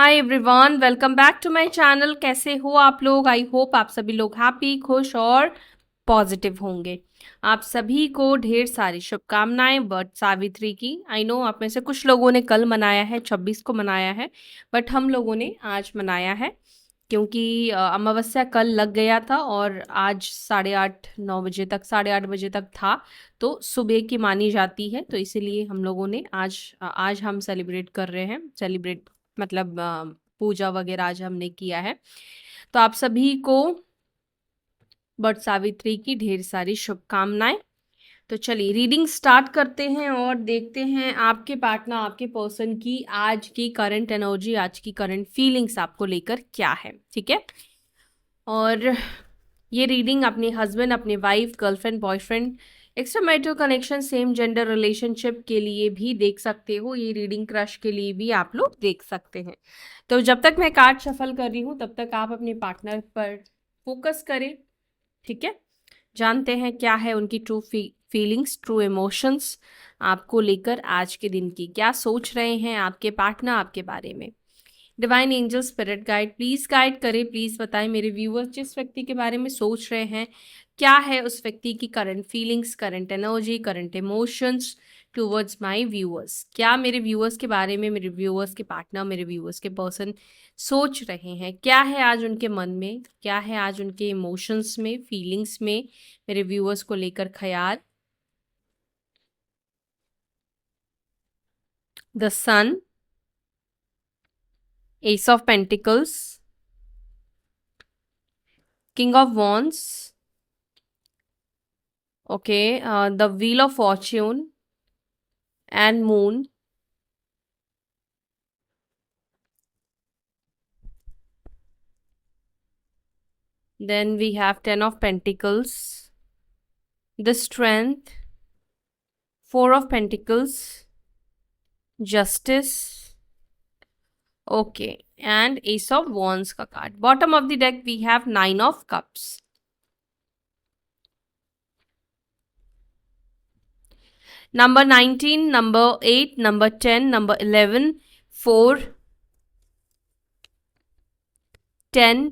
Hi everyone, welcome back to my channel. कैसे हो आप लोग? आई होप आप सभी लोग हैप्पी, खुश और पॉजिटिव होंगे। आप सभी को ढेर सारी शुभकामनाएं वट सावित्री की। आई नो आप में से कुछ लोगों ने कल मनाया है, 26 को मनाया है, बट हम लोगों ने आज मनाया है क्योंकि अमावस्या कल लग गया था और आज 8:30-9 बजे तक, 8:30 बजे तक था, तो सुबह की मानी जाती है, तो इसीलिए हम लोगों ने आज हम सेलिब्रेट कर रहे हैं। सेलिब्रेट मतलब पूजा वगैरह आज हमने किया है। तो आप सभी को वट सावित्री की ढेर सारी शुभकामनाएं। तो चलिए रीडिंग स्टार्ट करते हैं और देखते हैं आपके पार्टनर, आपके पर्सन की आज की करंट एनर्जी, आज की करंट फीलिंग्स आपको लेकर क्या है। ठीक है, और ये रीडिंग अपने हस्बैंड, अपने wife, girlfriend, boyfriend, extra marital connection, same gender relationship के लिए भी देख सकते हो। ये रीडिंग क्रश के लिए भी आप लोग देख सकते हैं। तो जब तक मैं कार्ड शफल कर रही हूँ तब तक आप अपने पार्टनर पर फोकस करें। ठीक है, जानते हैं क्या है उनकी ट्रू फीलिंग्स, ट्रू इमोशंस आपको लेकर, आज के दिन की क्या सोच रहे हैं आपके पार्टनर आपके बारे में। Divine angel, spirit guide, please guide करें, प्लीज बताएं मेरे व्यूअर्स जिस व्यक्ति के बारे में सोच रहे हैं क्या है उस व्यक्ति की current feelings, current energy, current emotions towards my viewers. क्या मेरे व्यूअर्स के बारे में, मेरे व्यूअर्स के पार्टनर, मेरे व्यूअर्स के पर्सन सोच रहे हैं, क्या है आज उनके मन में, क्या है आज उनके इमोशंस में, फीलिंग्स में मेरे व्यूअर्स को लेकर ख्याल। The sun, ace of pentacles, king of wands, okay, the wheel of fortune and moon, then we have 10 of pentacles, the strength, 4 of pentacles, justice, okay, and ace of wands का card. Bottom of the deck we have 9 of cups. Number 19, number 8, number 10, number 11, 4, 10,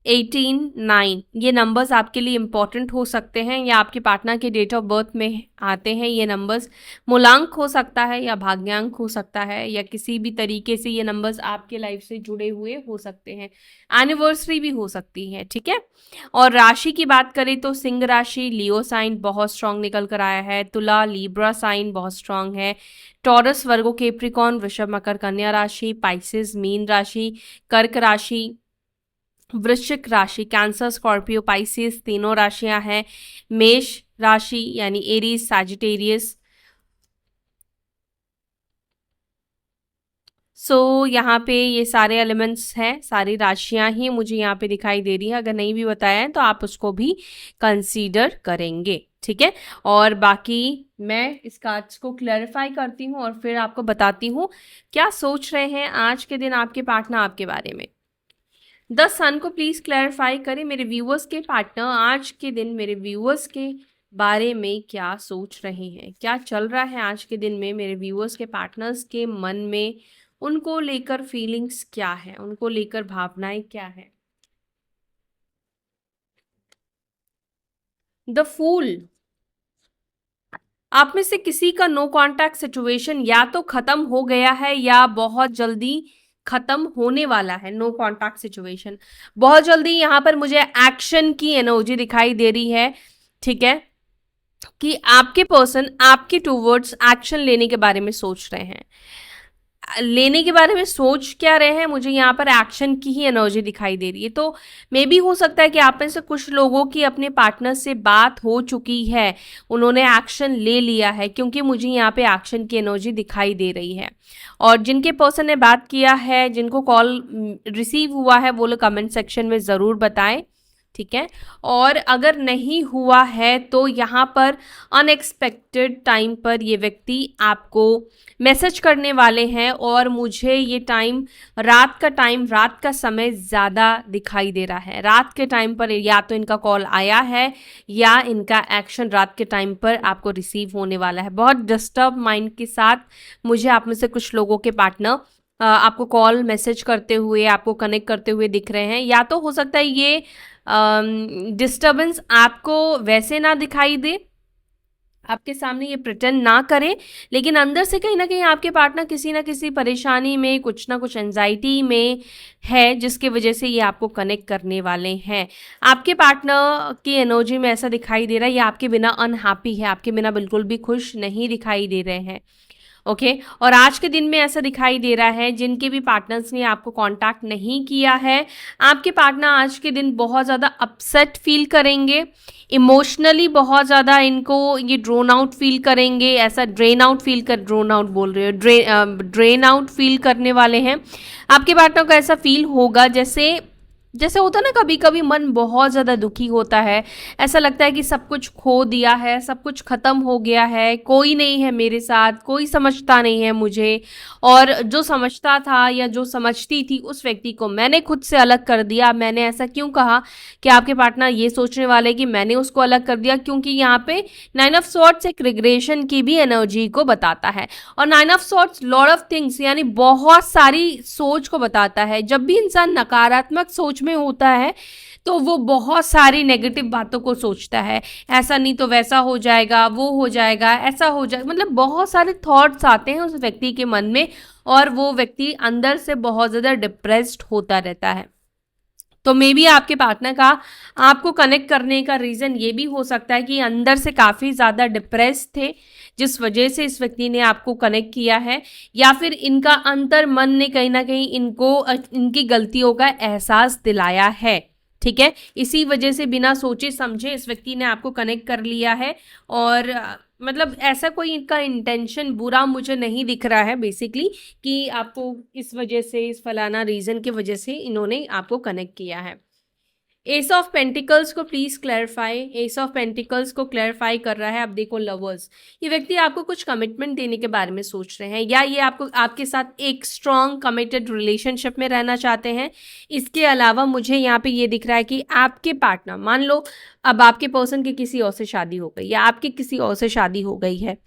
18, 9 ये numbers आपके लिए important हो सकते हैं या आपके partner के डेट ऑफ बर्थ में आते हैं। ये नंबर्स मूलांक हो सकता है या भाग्यांक हो सकता है या किसी भी तरीके से ये नंबर्स आपके लाइफ से जुड़े हुए हो सकते हैं, एनिवर्सरी भी हो सकती है। ठीक है, और राशि की बात करें तो सिंह राशि, लियो साइन बहुत स्ट्रांग निकल कर आया है, तुला लीब्रा साइन बहुत स्ट्रांग है, टॉरस, वर्गो, कैप्रिकॉर्न, वृषभ, मकर, कन्या राशि, पाइसेस, मीन राशि, कर्क राशि, वृश्चिक राशि, कैंसर, स्कॉर्पियो, पाइसेस तीनों राशियां हैं, मेष राशि यानी एरीज, सैजिटेरियस। सो यहाँ पे ये सारे एलिमेंट्स हैं, सारी राशियां ही मुझे यहाँ पे दिखाई दे रही है। अगर नहीं भी बताया है तो आप उसको भी कंसीडर करेंगे। ठीक है, और बाकी मैं इस कार्ड्स को क्लैरिफाई करती हूँ और फिर आपको बताती हूँ क्या सोच रहे हैं आज के दिन आपके पार्टनर आपके बारे में। द सन को प्लीज क्लैरिफाई करें मेरे व्यूअर्स के पार्टनर आज के दिन मेरे व्यूअर्स के बारे में क्या सोच रहे हैं, क्या चल रहा है आज के दिन में मेरे व्यूअर्स के पार्टनर्स के मन में, उनको लेकर फीलिंग्स क्या है, उनको लेकर भावनाएं क्या है। द फूल, आप में से किसी का नो कॉन्टैक्ट सिचुएशन या तो खत्म हो गया है या बहुत जल्दी खत्म होने वाला है। नो कॉन्टैक्ट सिचुएशन बहुत जल्दी, यहाँ पर मुझे एक्शन की एनर्जी दिखाई दे रही है। ठीक है, कि आपके पर्सन आपके टूवर्ड्स एक्शन लेने के बारे में सोच रहे हैं। लेने के बारे में सोच क्या रहे हैं, मुझे यहाँ पर एक्शन की ही एनर्जी दिखाई दे रही है। तो मे भी हो सकता है कि आप में से कुछ लोगों की अपने पार्टनर से बात हो चुकी है, उन्होंने एक्शन ले लिया है, क्योंकि मुझे यहाँ पे एक्शन की एनर्जी दिखाई दे रही है। और जिनके पर्सन ने बात किया है, जिनको कॉल रिसीव हुआ है, वो लोग कमेंट सेक्शन में ज़रूर बताएं। ठीक है, और अगर नहीं हुआ है तो यहाँ पर अनएक्सपेक्टेड टाइम पर ये व्यक्ति आपको मैसेज करने वाले हैं और मुझे ये टाइम, रात का समय ज़्यादा दिखाई दे रहा है। रात के टाइम पर या तो इनका कॉल आया है या इनका एक्शन रात के टाइम पर आपको रिसीव होने वाला है। बहुत डिस्टर्ब माइंड के साथ मुझे आप में से कुछ लोगों के पार्टनर आपको कॉल मैसेज करते हुए, आपको कनेक्ट करते हुए दिख रहे हैं। या तो हो सकता है ये डिस्टर्बेंस आपको वैसे ना दिखाई दे, आपके सामने ये प्रिटेंड ना करें, लेकिन अंदर से कहीं ना कहीं आपके पार्टनर किसी ना किसी परेशानी में, कुछ ना कुछ एंजाइटी में है, जिसकी वजह से ये आपको कनेक्ट करने वाले हैं। आपके पार्टनर की एनर्जी में ऐसा दिखाई दे रहा है, ये आपके बिना अनहैप्पी है, आपके बिना बिल्कुल भी खुश नहीं दिखाई दे रहे हैं। ओके और आज के दिन में ऐसा दिखाई दे रहा है, जिनके भी पार्टनर्स ने आपको कांटेक्ट नहीं किया है, आपके पार्टनर आज के दिन बहुत ज़्यादा अपसेट फील करेंगे, इमोशनली बहुत ज़्यादा इनको ये ड्रोन आउट फील करेंगे, ऐसा ड्रेन आउट फील कर ड्रोन आउट बोल रहे हो, ड्रेन आउट फील करने वाले हैं। आपके पार्टनर को ऐसा फील होगा जैसे जैसे होता है ना, कभी कभी मन बहुत ज़्यादा दुखी होता है, ऐसा लगता है कि सब कुछ खो दिया है, सब कुछ ख़त्म हो गया है, कोई नहीं है मेरे साथ, कोई समझता नहीं है मुझे, और जो समझता था या जो समझती थी उस व्यक्ति को मैंने खुद से अलग कर दिया। मैंने ऐसा क्यों कहा कि आपके पार्टनर ये सोचने वाले कि मैंने उसको अलग कर दिया, क्योंकि यहाँ पे 9 ऑफ सॉर्ड्स एक रिग्रेशन की भी एनर्जी को बताता है, और 9 of swords lot of things यानी बहुत सारी सोच को बताता है। जब भी इंसान नकारात्मक सोच में होता है तो वो बहुत सारी नेगेटिव बातों को सोचता है, ऐसा नहीं तो वैसा हो जाएगा, वो हो जाएगा, ऐसा हो जाएगा, मतलब बहुत सारे थॉट्स आते हैं उस व्यक्ति के मन में, और वो व्यक्ति अंदर से बहुत ज़्यादा डिप्रेस्ड होता रहता है। तो मे बी आपके पार्टनर का आपको कनेक्ट करने का रीज़न ये भी हो सकता है कि अंदर से काफ़ी ज़्यादा डिप्रेस थे, जिस वजह से इस व्यक्ति ने आपको कनेक्ट किया है, या फिर इनका अंतर मन ने कहीं ना कहीं इनको इनकी गलतियों का एहसास दिलाया है। ठीक है, इसी वजह से बिना सोचे समझे इस व्यक्ति ने आपको कनेक्ट कर लिया है, और मतलब ऐसा कोई इनका इंटेंशन बुरा मुझे नहीं दिख रहा है बेसिकली, कि आपको इस वजह से, इस फलाना रीज़न की वजह से इन्होंने आपको कनेक्ट किया है। एस ऑफ पेंटिकल्स को please clarify, S of pentacles को क्लैरिफाई कर रहा है। अब देखो लवर्स, ये व्यक्ति आपको कुछ कमिटमेंट देने के बारे में सोच रहे हैं, या ये आपको आपके साथ एक स्ट्रॉन्ग कमिटेड रिलेशनशिप में रहना चाहते हैं। इसके अलावा मुझे यहाँ पे ये दिख रहा है कि आपके पार्टनर, मान लो अब आपके पर्सन की किसी और से शादी हो गई, या आपकी किसी और से शादी हो गई है,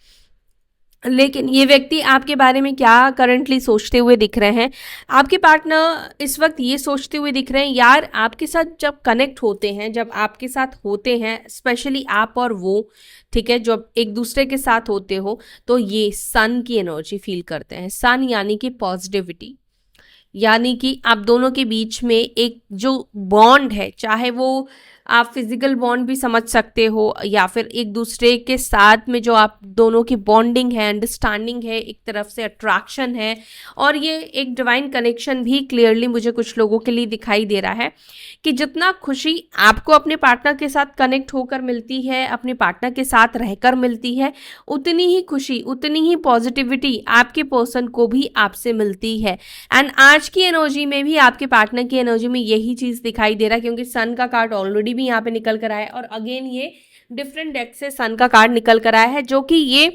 लेकिन ये व्यक्ति आपके बारे में क्या करंटली सोचते हुए दिख रहे हैं, आपके पार्टनर इस वक्त ये सोचते हुए दिख रहे हैं, यार आपके साथ जब कनेक्ट होते हैं, जब आपके साथ होते हैं, स्पेशली आप और वो, ठीक है, जब एक दूसरे के साथ होते हो तो ये सन की एनर्जी फील करते हैं। सन यानी कि पॉजिटिविटी, यानी कि आप दोनों के बीच में एक जो बॉन्ड है, चाहे वो आप फिजिकल बॉन्ड भी समझ सकते हो, या फिर एक दूसरे के साथ में जो आप दोनों की बॉन्डिंग है, अंडरस्टैंडिंग है, एक तरफ से अट्रैक्शन है, और ये एक डिवाइन कनेक्शन भी क्लियरली मुझे कुछ लोगों के लिए दिखाई दे रहा है कि जितना खुशी आपको अपने पार्टनर के साथ कनेक्ट होकर मिलती है, अपने पार्टनर के साथ रहकर मिलती है, उतनी ही खुशी, उतनी ही पॉजिटिविटी आपके पर्सन को भी आपसे मिलती है। एंड आज की एनर्जी में भी आपके पार्टनर की एनर्जी में यही चीज़ दिखाई दे रहा है, क्योंकि सन का कार्ड ऑलरेडी भी यहाँ पे निकल कर आया है, और अगेन ये डिफरेंट डेक से सन का कार्ड निकल कर आया है, जो कि ये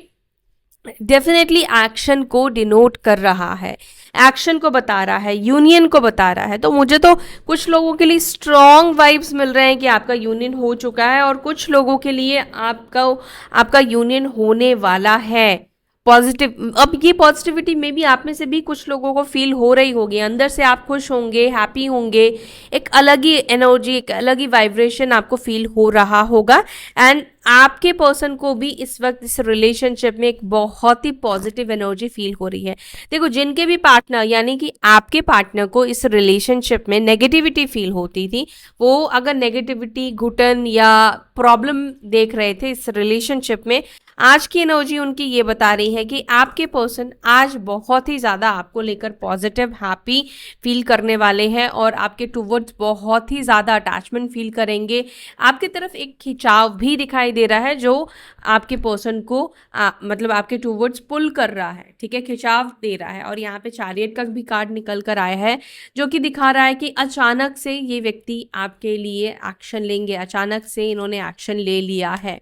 डेफिनेटली एक्शन को डिनोट कर रहा है, एक्शन को बता रहा है, यूनियन को बता रहा है। तो मुझे तो कुछ लोगों के लिए स्ट्रॉन्ग वाइब्स मिल रहे हैं कि आपका यूनियन हो चुका है, और कुछ लोगों के लिए आपका यूनियन होने वाला है। पॉजिटिव, अब ये पॉजिटिविटी में भी आप में से भी कुछ लोगों को फील हो रही होगी, अंदर से आप खुश होंगे, हैप्पी होंगे, एक अलग ही एनर्जी, एक अलग ही वाइब्रेशन आपको फील हो रहा होगा। एंड आपके पर्सन को भी इस वक्त इस रिलेशनशिप में एक बहुत ही पॉजिटिव एनर्जी फील हो रही है। देखो, जिनके भी पार्टनर यानी कि आपके पार्टनर को इस रिलेशनशिप में नेगेटिविटी फील होती थी, वो अगर नेगेटिविटी, घुटन या प्रॉब्लम देख रहे थे इस रिलेशनशिप में, आज की एनर्जी उनकी ये बता रही है कि आपके पर्सन आज बहुत ही ज़्यादा आपको लेकर पॉजिटिव, हैप्पी फील करने वाले हैं, और आपके टूवर्ड्स बहुत ही ज़्यादा अटैचमेंट फील करेंगे। आपकी तरफ एक खिंचाव भी दिखाई दे रहा है, जो आपके पर्सन को मतलब आपके टूवर्ड्स पुल कर रहा है, ठीक है, खिंचाव दे रहा है। और यहाँ पे चैरियट का भी कार्ड निकल कर आया है, जो कि दिखा रहा है कि अचानक से ये व्यक्ति आपके लिए एक्शन लेंगे, अचानक से इन्होंने एक्शन ले लिया है।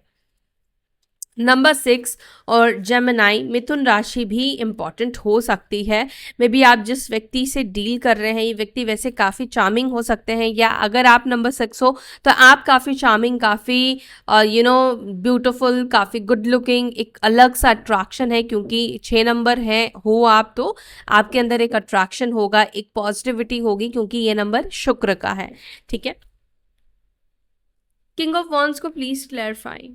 नंबर 6 और जेमिनाई, मिथुन राशि भी इम्पॉर्टेंट हो सकती है। मे बी आप जिस व्यक्ति से डील कर रहे हैं ये व्यक्ति वैसे काफ़ी चार्मिंग हो सकते हैं, या अगर आप नंबर 6 हो तो आप काफ़ी चार्मिंग, काफ़ी ब्यूटीफुल, काफ़ी गुड लुकिंग, एक अलग सा अट्रैक्शन है, क्योंकि 6 नंबर है हो आप, तो आपके अंदर एक अट्रैक्शन होगा, एक पॉजिटिविटी होगी, क्योंकि ये नंबर शुक्र का है। ठीक है, किंग ऑफ वॉन्ड्स को please clarify.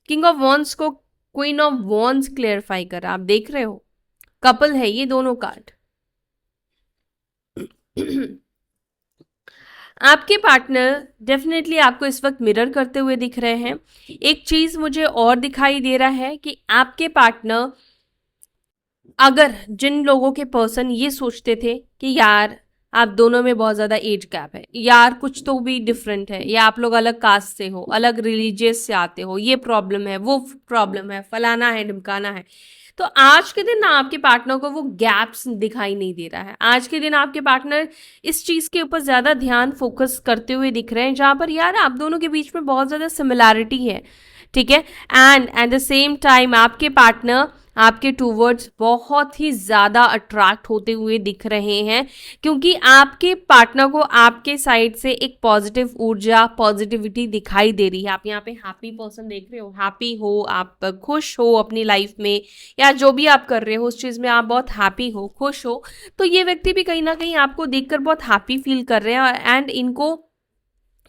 King of wands को क्वीन ऑफ वॉन्ड्स क्लेरिफाई कर, आप देख रहे हो कपल है ये दोनों कार्ड। आपके पार्टनर डेफिनेटली आपको इस वक्त मिरर करते हुए दिख रहे हैं। एक चीज मुझे और दिखाई दे रहा है कि आपके पार्टनर, अगर जिन लोगों के पर्सन ये सोचते थे कि यार आप दोनों में बहुत ज़्यादा एज गैप है, यार कुछ तो भी डिफरेंट है, या आप लोग अलग कास्ट से हो, अलग रिलीजियस से आते हो, ये प्रॉब्लम है, वो प्रॉब्लम है, फलाना है, ढिमकाना है, तो आज के दिन ना आपके पार्टनर को वो गैप्स दिखाई नहीं दे रहा है। आज के दिन आपके पार्टनर इस चीज़ के ऊपर ज़्यादा ध्यान फोकस करते हुए दिख रहे हैं, जहाँ पर यार आप दोनों के बीच में बहुत ज़्यादा सिमिलैरिटी है। ठीक है, and at the same time आपके पार्टनर आपके टूवर्ड्स बहुत ही ज़्यादा अट्रैक्ट होते हुए दिख रहे हैं, क्योंकि आपके पार्टनर को आपके साइड से एक पॉजिटिव ऊर्जा, पॉजिटिविटी दिखाई दे रही है। आप यहाँ पे हैप्पी पर्सन देख रहे हो, हैप्पी हो, आप खुश हो अपनी लाइफ में, या जो भी आप कर रहे हो उस चीज़ में आप बहुत हैप्पी हो, खुश हो, तो ये व्यक्ति भी कहीं ना कहीं आपको देखकर बहुत हैप्पी फील कर रहे हैं, एंड इनको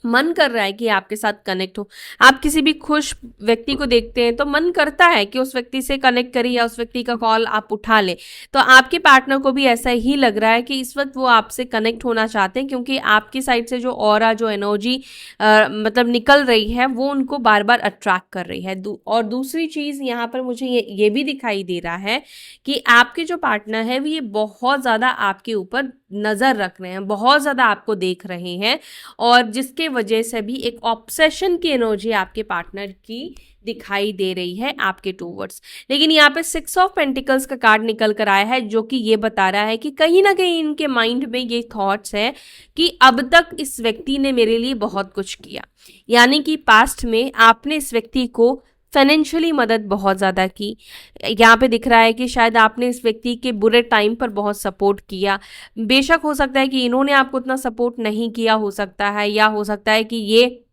मन कर रहा है कि आपके साथ कनेक्ट हो। आप किसी भी खुश व्यक्ति को देखते हैं तो मन करता है कि उस व्यक्ति से कनेक्ट करें, या उस व्यक्ति का कॉल आप उठा लें। तो आपके पार्टनर को भी ऐसा ही लग रहा है कि इस वक्त वो आपसे कनेक्ट होना चाहते हैं, क्योंकि आपकी साइड से जो ऑरा, जो एनर्जी मतलब निकल रही है, वो उनको बार बार अट्रैक्ट कर रही है। और दूसरी चीज़ यहाँ पर मुझे ये भी दिखाई दे रहा है कि आपके जो पार्टनर है वो ये बहुत ज़्यादा आपके ऊपर नज़र रख रहे हैं, बहुत ज़्यादा आपको देख रहे हैं, और जिसके वजह से भी एक ऑब्सेशन की एनर्जी आपके पार्टनर की दिखाई दे रही है आपके टूवर्ड्स। लेकिन यहाँ पे 6 ऑफ पेंटिकल्स का कार्ड निकल कर आया है, जो कि ये बता रहा है कि कहीं ना कहीं इनके माइंड में ये थॉट्स है कि अब तक इस व्यक्ति ने मेरे लिए बहुत कुछ किया, यानी कि पास्ट में आपने इस व्यक्ति को फाइनेंशियली मदद बहुत ज़्यादा की। यहाँ पे दिख रहा है कि शायद आपने इस व्यक्ति के बुरे टाइम पर बहुत सपोर्ट किया। बेशक हो सकता है कि इन्होंने आपको उतना सपोर्ट नहीं किया हो सकता है, या हो सकता है कि ये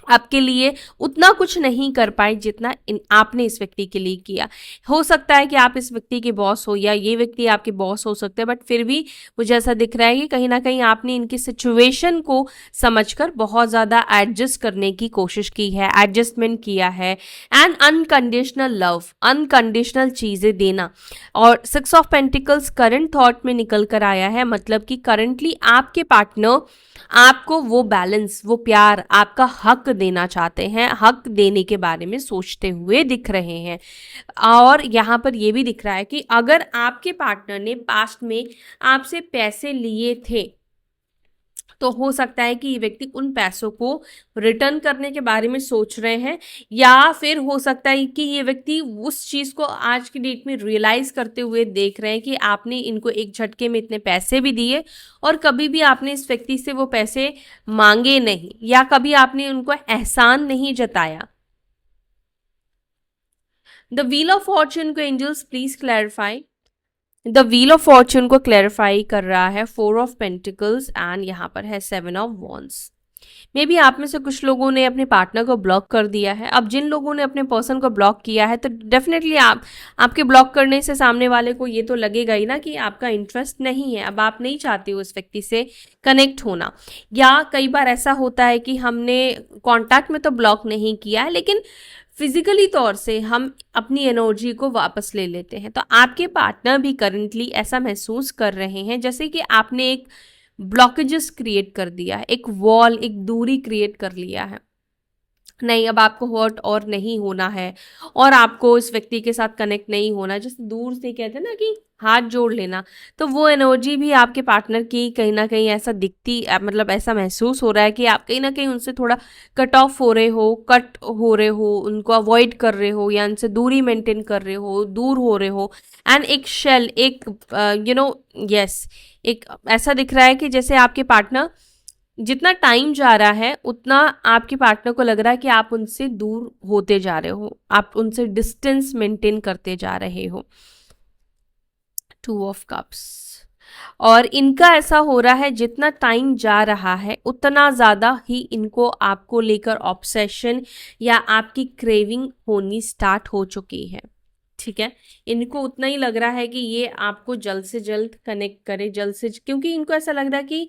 आपके लिए उतना कुछ नहीं कर पाए जितना आपने इस व्यक्ति के लिए किया। हो सकता है कि आप इस व्यक्ति के बॉस हो, या ये व्यक्ति आपके बॉस हो सकते हैं, बट फिर भी मुझे ऐसा दिख रहा है कि कहीं ना कहीं आपने इनकी सिचुएशन को समझकर बहुत ज़्यादा एडजस्ट करने की कोशिश की है, एडजस्टमेंट किया है, एंड अनकंडीशनल लव, अनकंडीशनल चीज़ें देना। और 6 ऑफ पेंटिकल्स करंट थॉट में निकल कर आया है, मतलब कि करंटली आपके पार्टनर आपको वो बैलेंस, वो प्यार, आपका हक देना चाहते हैं, हक देने के बारे में सोचते हुए दिख रहे हैं। और यहाँ पर ये भी दिख रहा है कि अगर आपके पार्टनर ने पास्ट में आपसे पैसे लिए थे, तो हो सकता है कि ये व्यक्ति उन पैसों को रिटर्न करने के बारे में सोच रहे हैं, या फिर हो सकता है कि ये व्यक्ति उस चीज़ को आज की डेट में रियलाइज़ करते हुए देख रहे हैं कि आपने इनको एक झटके में इतने पैसे भी दिए, और कभी भी आपने इस व्यक्ति से वो पैसे मांगे नहीं, या कभी आपने उनको एहसान नहीं जताया। द व्हील ऑफ फॉर्च्यून को angels please clarify. The wheel of fortune को क्लैरिफाई कर रहा है 4 ऑफ पेंटिकल्स, एंड यहाँ पर है 7 ऑफ वॉन्ड्स। मे बी आप में से कुछ लोगों ने अपने पार्टनर को ब्लॉक कर दिया है। अब जिन लोगों ने अपने पर्सन को ब्लॉक किया है, तो डेफिनेटली आपके ब्लॉक करने से सामने वाले को ये तो लगेगा ही ना कि आपका इंटरेस्ट नहीं है, अब आप नहीं चाहते हो उस व्यक्ति से कनेक्ट होना। या कई बार ऐसा होता है कि हमने कॉन्टैक्ट में तो ब्लॉक नहीं किया है, लेकिन फिजिकली तौर से हम अपनी एनर्जी को वापस ले लेते हैं। तो आपके पार्टनर भी करंटली ऐसा महसूस कर रहे हैं जैसे कि आपने एक ब्लॉकेजेस क्रिएट कर दिया है, एक वॉल, एक दूरी क्रिएट कर लिया है। नहीं, अब आपको हर्ट और नहीं होना है, और आपको इस व्यक्ति के साथ कनेक्ट नहीं होना। जैसे दूर से कहते हैं ना कि हाथ जोड़ लेना, तो वो एनर्जी भी आपके पार्टनर की कहीं ना कहीं ऐसा दिखती, मतलब ऐसा महसूस हो रहा है कि आप कहीं ना कहीं उनसे थोड़ा कट ऑफ हो रहे हो, कट हो रहे हो, उनको अवॉइड कर रहे हो, या उनसे दूरी मेंटेन कर रहे हो, दूर हो रहे हो। एंड एक शेल, एक यस, एक ऐसा दिख रहा है कि जैसे आपके पार्टनर जितना टाइम जा रहा है उतना आपके पार्टनर को लग रहा है कि आप उनसे दूर होते जा रहे हो, आप उनसे डिस्टेंस मेंटेन करते जा रहे हो। 2 ऑफ कप्स। और इनका ऐसा हो रहा है जितना टाइम जा रहा है उतना ज़्यादा ही इनको आपको लेकर ऑब्सेशन या आपकी क्रेविंग होनी स्टार्ट हो चुकी है। ठीक है, इनको उतना ही लग रहा है कि ये आपको जल्द से जल्द कनेक्ट करे, जल्द से, क्योंकि इनको ऐसा लग रहा है कि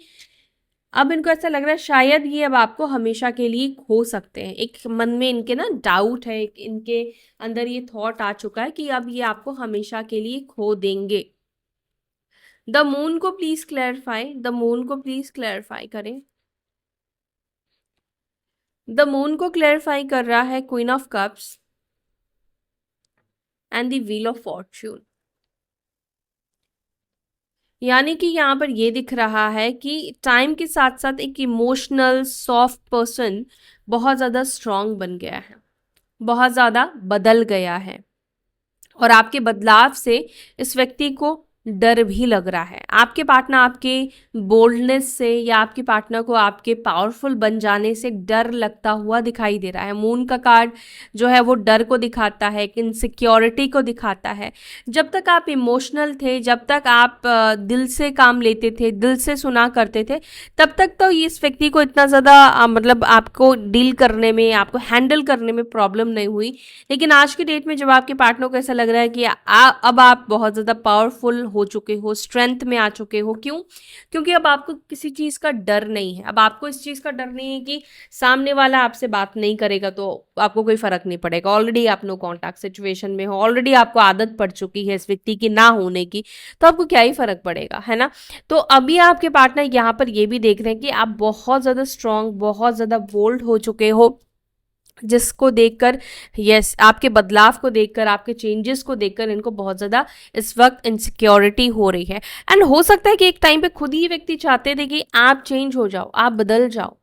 अब इनको ऐसा लग रहा है शायद ये अब आपको हमेशा के लिए खो सकते हैं। एक मन में इनके ना डाउट है, एक इनके अंदर ये थॉट आ चुका है कि अब ये आपको हमेशा के लिए खो देंगे। द मून को प्लीज क्लैरिफाई, द मून को प्लीज क्लैरिफाई करें। द मून को क्लैरिफाई कर रहा है queen of cups and the wheel of Fortune. यानी कि यहाँ पर ये दिख रहा है कि टाइम के साथ साथ एक इमोशनल सॉफ्ट पर्सन बहुत ज़्यादा स्ट्रांग बन गया है, बहुत ज़्यादा बदल गया है, और आपके बदलाव से इस व्यक्ति को डर भी लग रहा है। आपके पार्टनर आपके बोल्डनेस से या आपके पार्टनर को आपके पावरफुल बन जाने से डर लगता हुआ दिखाई दे रहा है। मून का कार्ड जो है वो डर को दिखाता है, इनसिक्योरिटी को दिखाता है। जब तक आप इमोशनल थे, जब तक आप दिल से काम लेते थे, दिल से सुना करते थे, तब तक तो इस व्यक्ति को इतना ज़्यादा मतलब आपको डील करने में, आपको हैंडल करने में प्रॉब्लम नहीं हुई। लेकिन आज की डेट में जब आपके पार्टनर को ऐसा लग रहा है कि अब आप बहुत ज़्यादा पावरफुल हो चुके हो, स्ट्रेंथ में आ चुके हो, क्यों? क्योंकि अब आपको किसी चीज़ का डर नहीं है। अब आपको इस चीज़ का डर नहीं है कि सामने वाला आपसे बात नहीं करेगा तो आपको कोई फर्क नहीं पड़ेगा। ऑलरेडी आप नो कॉन्टैक्ट सिचुएशन में हो, ऑलरेडी आपको आदत पड़ चुकी है इस व्यक्ति की ना होने की, तो आपको क्या ही फर्क पड़ेगा, है ना? तो अभी आपके पार्टनर यहाँ पर ये भी देख रहे हैं कि आप बहुत ज़्यादा स्ट्रांग, बहुत ज़्यादा बोल्ड हो चुके हो, जिसको देखकर, यस, आपके बदलाव को देखकर, आपके चेंजेस को देखकर इनको बहुत ज़्यादा इस वक्त इनसिक्योरिटी हो रही है। एंड हो सकता है कि एक टाइम पे खुद ही व्यक्ति चाहते थे कि आप चेंज हो जाओ, आप बदल जाओ,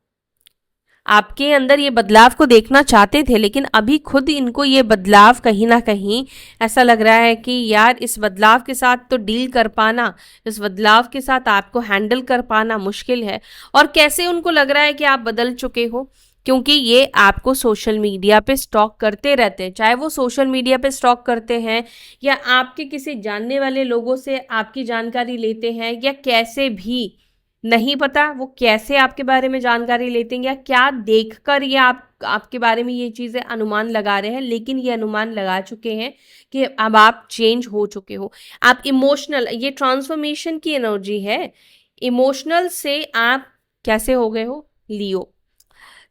आपके अंदर ये बदलाव को देखना चाहते थे, लेकिन अभी खुद इनको ये बदलाव कहीं ना कहीं ऐसा लग रहा है कि यार इस बदलाव के साथ तो डील कर पाना, इस बदलाव के साथ आपको हैंडल कर पाना मुश्किल है। और कैसे उनको लग रहा है कि आप बदल चुके हो, क्योंकि ये आपको सोशल मीडिया पे स्टॉक करते रहते हैं। चाहे वो सोशल मीडिया पे स्टॉक करते हैं या आपके किसी जानने वाले लोगों से आपकी जानकारी लेते हैं, या कैसे भी नहीं पता वो कैसे आपके बारे में जानकारी लेते हैं या क्या देखकर ये आपके बारे में ये चीज़ें अनुमान लगा रहे हैं, लेकिन ये अनुमान लगा चुके हैं कि अब आप चेंज हो चुके हो। आप इमोशनल, ये ट्रांसफॉर्मेशन की एनर्जी है। इमोशनल से आप कैसे हो गए हो, लियो।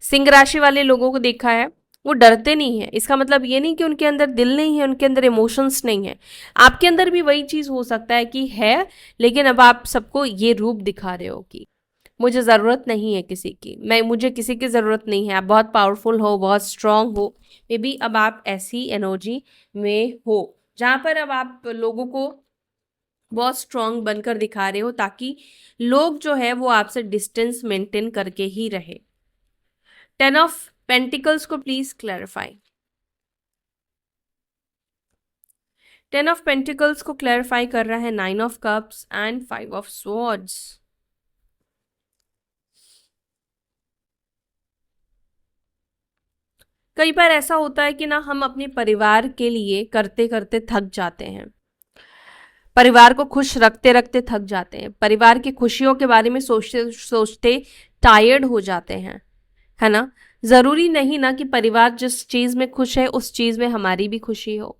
सिंह राशि वाले लोगों को देखा है, वो डरते नहीं है। इसका मतलब ये नहीं कि उनके अंदर दिल नहीं है, उनके अंदर इमोशंस नहीं है। आपके अंदर भी वही चीज़ हो सकता है कि है, लेकिन अब आप सबको ये रूप दिखा रहे हो कि मुझे ज़रूरत नहीं है किसी की, मुझे किसी की ज़रूरत नहीं है। आप बहुत पावरफुल हो, बहुत स्ट्रांग हो, मे बी अब आप ऐसी एनर्जी में हो जहाँ पर अब आप लोगों को बहुत स्ट्रांग बनकर दिखा रहे हो, ताकि लोग जो है वो आपसे डिस्टेंस मेंटेन करके ही रहे। 10 ऑफ पेंटिकल्स को प्लीज क्लैरिफाई। 10 ऑफ पेंटिकल्स को क्लैरिफाई कर रहा है 9 of cups and 5 of swords. कई बार ऐसा होता है कि ना हम अपने परिवार के लिए करते करते थक जाते हैं, परिवार को खुश रखते रखते थक जाते हैं, परिवार की खुशियों के बारे में सोचते सोचते टायर्ड हो जाते हैं, है ना? ज़रूरी नहीं ना कि परिवार जिस चीज़ में खुश है उस चीज़ में हमारी भी खुशी हो।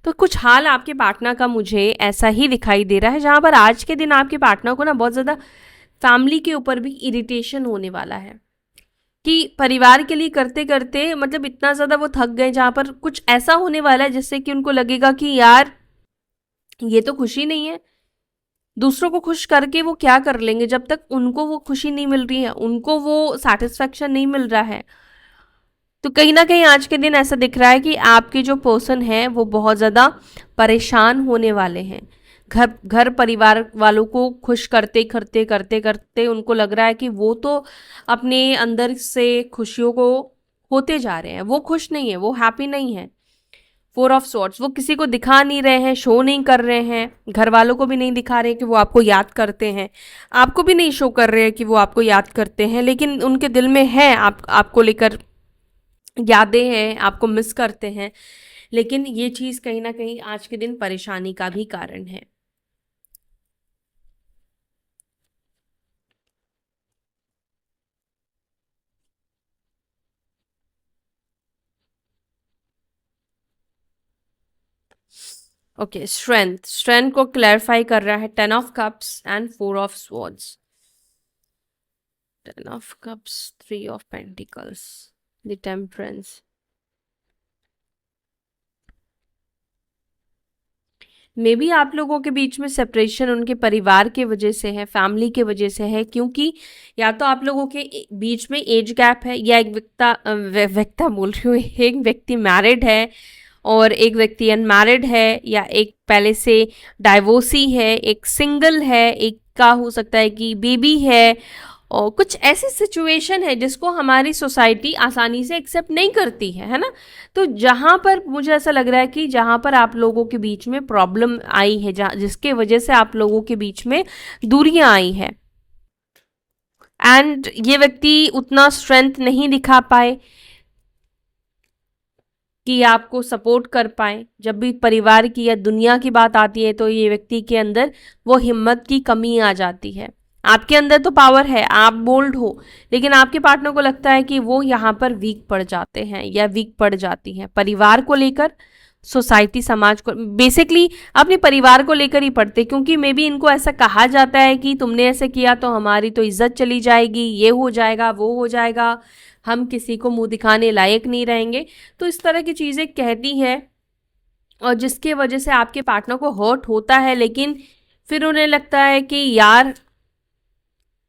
तो कुछ हाल आपके पार्टनर का मुझे ऐसा ही दिखाई दे रहा है, जहाँ पर आज के दिन आपके पार्टनर को ना बहुत ज़्यादा फैमिली के ऊपर भी इरिटेशन होने वाला है, कि परिवार के लिए करते करते मतलब इतना ज़्यादा वो थक गए, जहाँ पर कुछ ऐसा होने वाला है जिससे कि उनको लगेगा कि यार ये तो खुशी नहीं है, दूसरों को खुश करके वो क्या कर लेंगे जब तक उनको वो खुशी नहीं मिल रही है, उनको वो सेटिस्फेक्शन नहीं मिल रहा है। तो कहीं ना कहीं आज के दिन ऐसा दिख रहा है कि आपके जो पर्सन है वो बहुत ज़्यादा परेशान होने वाले हैं। घर परिवार वालों को खुश करते करते करते करते उनको लग रहा है कि वो तो अपने अंदर से खुशियों को होते जा रहे हैं, वो खुश नहीं है, वो हैप्पी नहीं है, फोर ऑफ स्वॉर्ड्स, वो किसी को दिखा नहीं रहे हैं, शो नहीं कर रहे हैं, घर वालों को भी नहीं दिखा रहे हैं कि वो आपको याद करते हैं, आपको भी नहीं शो कर रहे हैं कि वो आपको याद करते हैं, लेकिन उनके दिल में है आपको लेकर यादें हैं, आपको मिस करते हैं। लेकिन ये चीज़ कहीं ना कहीं आज के दिन परेशानी का भी कारण है। ओके, स्ट्रेंथ, स्ट्रेंथ को क्लैरिफाई कर रहा है ten of cups and four of swords. Ten of cups, three of pentacles, the temperance. May be आप लोगों के बीच में सेपरेशन उनके परिवार के वजह से है, फैमिली के वजह से है, क्योंकि या तो आप लोगों के बीच में एज गैप है, या एक व्यक्ता बोल रही हूँ, एक व्यक्ति मैरिड है और एक व्यक्ति अनमैरिड है, या एक पहले से डाइवोर्सी है, एक सिंगल है, एक का हो सकता है कि बेबी है, और कुछ ऐसी सिचुएशन है जिसको हमारी सोसाइटी आसानी से एक्सेप्ट नहीं करती है ना। तो जहाँ पर मुझे ऐसा लग रहा है कि जहाँ पर आप लोगों के बीच में प्रॉब्लम आई है, जहाँ जिसके वजह से आप लोगों के बीच में दूरियां आई है, एंड ये व्यक्ति उतना स्ट्रेंथ नहीं दिखा पाए कि आपको सपोर्ट कर पाए। जब भी परिवार की या दुनिया की बात आती है तो ये व्यक्ति के अंदर वो हिम्मत की कमी आ जाती है। आपके अंदर तो पावर है, आप बोल्ड हो, लेकिन आपके पार्टनर को लगता है कि वो यहाँ पर वीक पड़ जाते हैं या वीक पड़ जाती हैं परिवार को लेकर, सोसाइटी, समाज को, बेसिकली अपने परिवार को लेकर ही पढ़ते, क्योंकि मे बी इनको ऐसा कहा जाता है कि तुमने ऐसे किया तो हमारी तो इज्जत चली जाएगी, ये हो जाएगा, वो हो जाएगा, हम किसी को मुंह दिखाने लायक नहीं रहेंगे। तो इस तरह की चीज़ें कहती है, और जिसके वजह से आपके पार्टनर को हर्ट होता है, लेकिन फिर उन्हें लगता है कि यार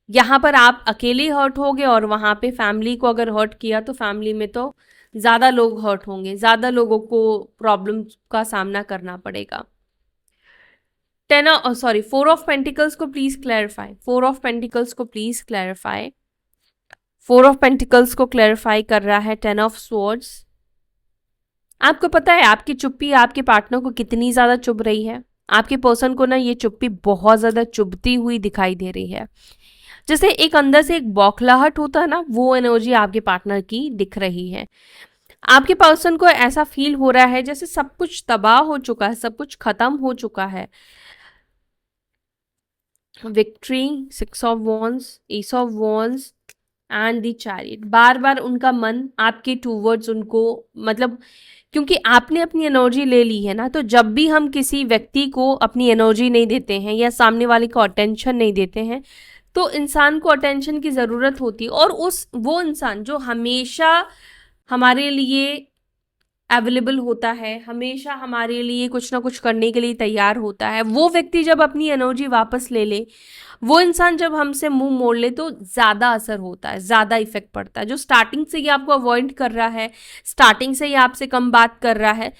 यहाँ पर आप अकेले हर्ट होगे, और वहाँ पे फैमिली को अगर हर्ट किया तो फैमिली में तो ज़्यादा लोग हर्ट होंगे, ज़्यादा लोगों को प्रॉब्लम का सामना करना पड़ेगा। फोर ऑफ पेंटिकल्स को please clarify, four of pentacles को please clarify. Four of pentacles को क्लैरिफाई कर रहा है टेन ऑफ स्वॉर्ड्स। आपको पता है आपकी चुप्पी आपके पार्टनर को कितनी ज़्यादा चुभ रही है। आपके पर्सन को ना ये चुप्पी बहुत ज़्यादा चुभती हुई दिखाई दे रही है। जैसे एक अंदर से एक बौखलाहट होता है ना, वो एनर्जी आपके पार्टनर की दिख रही है। आपके पर्सन को ऐसा फील हो रहा है जैसे सब कुछ तबाह हो चुका है, सब कुछ खत्म हो चुका है। Victory, six of wands, ace of wands and the chariot. बार बार उनका मन आपके टूवर्ड्स उनको, मतलब क्योंकि आपने अपनी एनर्जी ले ली है ना, तो जब भी हम किसी व्यक्ति को अपनी एनर्जी नहीं देते हैं या सामने वाले को अटेंशन नहीं देते हैं, तो इंसान को अटेंशन की ज़रूरत होती है, और वो इंसान जो हमेशा हमारे लिए अवेलेबल होता है, हमेशा हमारे लिए कुछ ना कुछ करने के लिए तैयार होता है, वो व्यक्ति जब अपनी एनर्जी वापस ले ले, वो इंसान जब हमसे मुंह मोड़ ले, तो ज़्यादा असर होता है, ज़्यादा इफेक्ट पड़ता है। जो स्टार्टिंग से ही आपको अवॉइड कर रहा है, स्टार्टिंग से ही आपसे कम बात कर रहा है,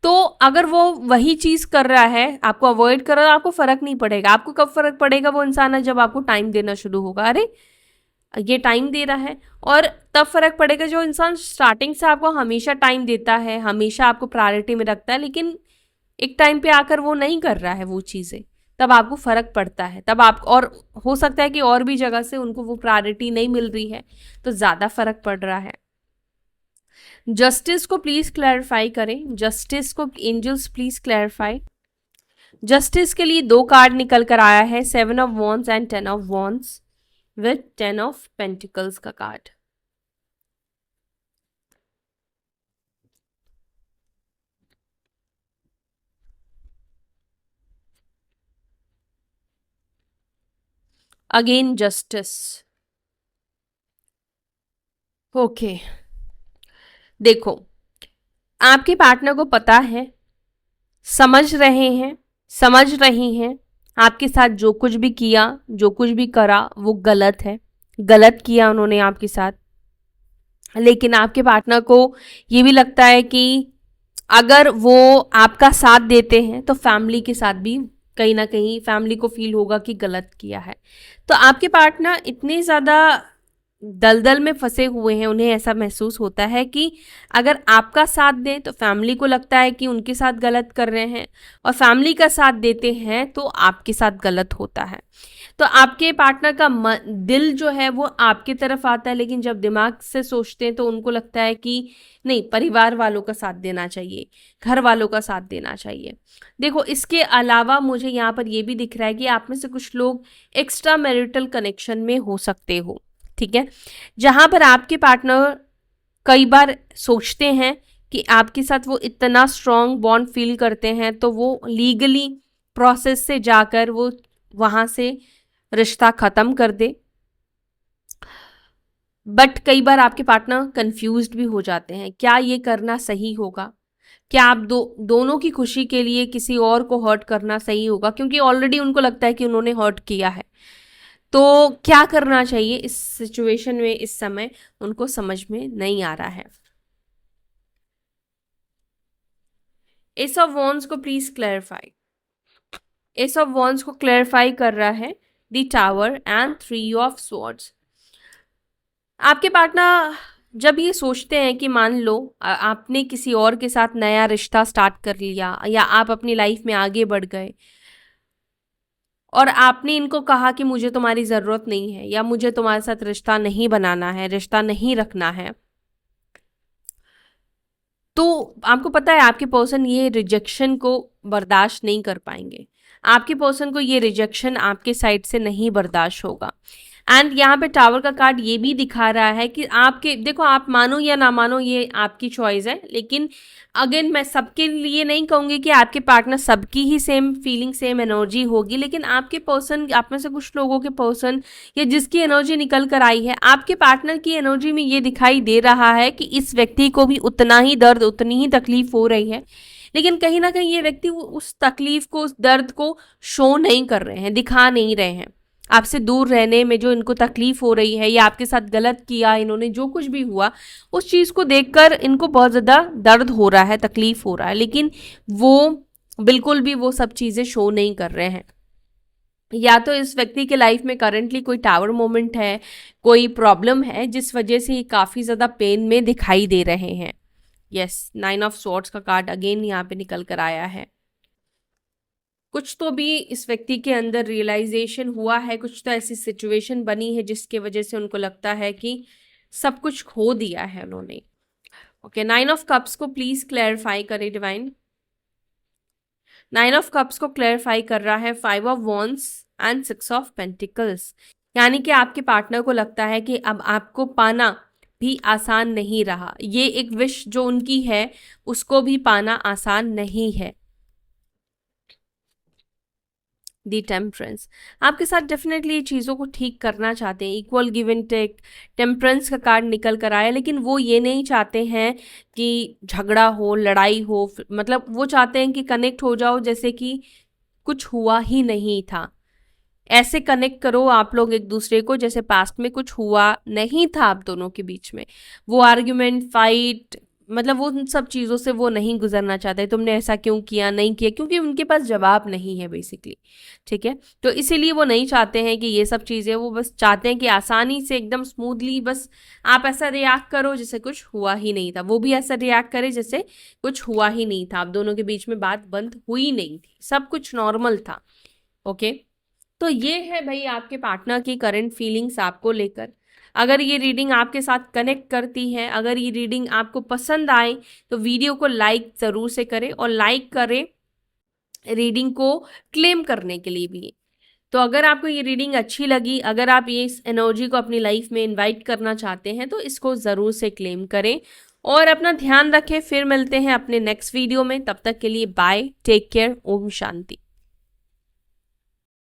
तो अगर वो वही चीज़ कर रहा है, आपको अवॉइड कर रहा है, आपको फ़र्क नहीं पड़ेगा। आपको कब फ़र्क पड़ेगा? वो इंसान है जब आपको टाइम देना शुरू होगा, अरे ये टाइम दे रहा है, और तब फर्क पड़ेगा जो इंसान स्टार्टिंग से आपको हमेशा टाइम देता है, हमेशा आपको प्रायोरिटी में रखता है, लेकिन एक टाइम पे आकर वो नहीं कर रहा है वो चीज़ें, तब आपको फर्क पड़ता है। तब आप, और हो सकता है कि और भी जगह से उनको वो प्रायोरिटी नहीं मिल रही है, तो ज़्यादा फर्क पड़ रहा है। जस्टिस को प्लीज क्लैरिफाई करें, जस्टिस को एंजल्स प्लीज क्लैरिफाई। जस्टिस के लिए दो कार्ड निकल कर आया है, 7 of wands and 10 of wands with 10 of pentacles का कार्ड। Again justice. ओके, देखो आपके पार्टनर को पता है, समझ रहे हैं, समझ रही हैं, आपके साथ जो कुछ भी किया, जो कुछ भी करा वो गलत है, गलत किया उन्होंने आपके साथ। लेकिन आपके पार्टनर को ये भी लगता है कि अगर वो आपका साथ देते हैं तो फैमिली के साथ भी कहीं ना कहीं फैमिली को फील होगा कि गलत किया है। तो आपके पार्टनर इतने ज़्यादा दलदल में फंसे हुए हैं, उन्हें ऐसा महसूस होता है कि अगर आपका साथ दें तो फैमिली को लगता है कि उनके साथ गलत कर रहे हैं, और फैमिली का साथ देते हैं तो आपके साथ गलत होता है। तो आपके पार्टनर का दिल जो है वो आपकी तरफ आता है, लेकिन जब दिमाग से सोचते हैं तो उनको लगता है कि नहीं, परिवार वालों का साथ देना चाहिए, घर वालों का साथ देना चाहिए। देखो, इसके अलावा मुझे यहाँ पर ये भी दिख रहा है कि आप में से कुछ लोग एक्स्ट्रा मैरिटल कनेक्शन में हो सकते हो, ठीक है, जहां पर आपके पार्टनर कई बार सोचते हैं कि आपके साथ वो इतना स्ट्रॉन्ग बॉन्ड फील करते हैं तो वो लीगली प्रोसेस से जाकर वो वहां से रिश्ता खत्म कर दे। बट कई बार आपके पार्टनर कंफ्यूज्ड भी हो जाते हैं, क्या ये करना सही होगा, क्या आप दोनों की खुशी के लिए किसी और को हर्ट करना सही होगा, क्योंकि ऑलरेडी उनको लगता है कि उन्होंने हर्ट किया है। तो क्या करना चाहिए इस सिचुएशन में, इस समय उनको समझ में नहीं आ रहा है। एस ऑफ वॉन्ड्स को please clarify. S of wands को क्लैरिफाई कर रहा है the tower and 3 of swords. आपके पार्टनर जब ये सोचते हैं कि मान लो आपने किसी और के साथ नया रिश्ता स्टार्ट कर लिया, या आप अपनी लाइफ में आगे बढ़ गए और आपने इनको कहा कि मुझे तुम्हारी ज़रूरत नहीं है, या मुझे तुम्हारे साथ रिश्ता नहीं बनाना है, रिश्ता नहीं रखना है, तो आपको पता है आपके पर्सन ये रिजेक्शन को बर्दाश्त नहीं कर पाएंगे। आपके पर्सन को ये रिजेक्शन आपके साइड से नहीं बर्दाश्त होगा। एंड यहाँ पे टावर का कार्ड ये भी दिखा रहा है कि आपके, देखो आप मानो या ना मानो ये आपकी चॉइस है, लेकिन अगेन मैं सबके लिए नहीं कहूँगी कि आपके पार्टनर सबकी ही सेम फीलिंग सेम एनर्जी होगी, लेकिन आपके पर्सन, आप में से कुछ लोगों के पर्सन या जिसकी एनर्जी निकल कर आई है, आपके पार्टनर की एनर्जी में ये दिखाई दे रहा है कि इस व्यक्ति को भी उतना ही दर्द, उतनी ही तकलीफ हो रही है, लेकिन कहीं ना कहीं ये व्यक्ति उस तकलीफ को, उस दर्द को शो नहीं कर रहे हैं, दिखा नहीं रहे हैं। आपसे दूर रहने में जो इनको तकलीफ हो रही है, या आपके साथ गलत किया इन्होंने, जो कुछ भी हुआ उस चीज़ को देखकर इनको बहुत ज़्यादा दर्द हो रहा है, तकलीफ हो रहा है, लेकिन वो बिल्कुल भी वो सब चीज़ें शो नहीं कर रहे हैं। या तो इस व्यक्ति के लाइफ में करंटली कोई टावर मोमेंट है, कोई प्रॉब्लम है जिस वजह से ये काफ़ी ज़्यादा पेन में दिखाई दे रहे हैं। यस, 9 ऑफ स्वॉर्ड्स का कार्ड अगेन यहाँ पे निकल कर आया है। कुछ तो भी इस व्यक्ति के अंदर रियलाइजेशन हुआ है, कुछ तो ऐसी सिचुएशन बनी है जिसके वजह से उनको लगता है कि सब कुछ खो दिया है उन्होंने। ओके, 9 ऑफ कप्स को प्लीज क्लैरिफाई करें डिवाइन। 9 ऑफ कप्स को क्लैरिफाई कर रहा है 5 of wands and 6 of pentacles. यानी कि आपके पार्टनर को लगता है कि अब आपको पाना भी आसान नहीं रहा, ये एक विश जो उनकी है उसको भी पाना आसान नहीं है। दी टेम्परेंस, आपके साथ डेफिनेटली चीज़ों को ठीक करना चाहते हैं, equal give and take, temperance का कार्ड निकल कर आया, लेकिन वो ये नहीं चाहते हैं कि झगड़ा हो, लड़ाई हो, मतलब वो चाहते हैं कि कनेक्ट हो जाओ जैसे कि कुछ हुआ ही नहीं था। ऐसे कनेक्ट करो आप लोग एक दूसरे को जैसे पास्ट में कुछ हुआ नहीं था आप दोनों के बीच में। वो आर्ग्यूमेंट, फाइट, मतलब वो उन सब चीज़ों से वो नहीं गुजरना चाहते, तुमने ऐसा क्यों किया, नहीं किया, क्योंकि उनके पास जवाब नहीं है बेसिकली, ठीक है। तो इसीलिए वो नहीं चाहते हैं कि ये सब चीज़ें, वो बस चाहते हैं कि आसानी से एकदम स्मूथली बस आप ऐसा रिएक्ट करो जैसे कुछ हुआ ही नहीं था, वो भी ऐसा रिएक्ट करे जैसे कुछ हुआ ही नहीं था, आप दोनों के बीच में बात बंद हुई नहीं थी, सब कुछ नॉर्मल था। ओके, तो ये है भाई आपके पार्टनर की करंट फीलिंग्स आपको लेकर। अगर ये रीडिंग आपके साथ कनेक्ट करती है, अगर ये रीडिंग आपको पसंद आए तो वीडियो को लाइक ज़रूर से करें, और लाइक करें रीडिंग को क्लेम करने के लिए भी। तो अगर आपको ये रीडिंग अच्छी लगी, अगर आप ये इस एनर्जी को अपनी लाइफ में इनवाइट करना चाहते हैं तो इसको ज़रूर से क्लेम करें, और अपना ध्यान रखें। फिर मिलते हैं अपने नेक्स्ट वीडियो में, तब तक के लिए bye, take care, Om Shanti.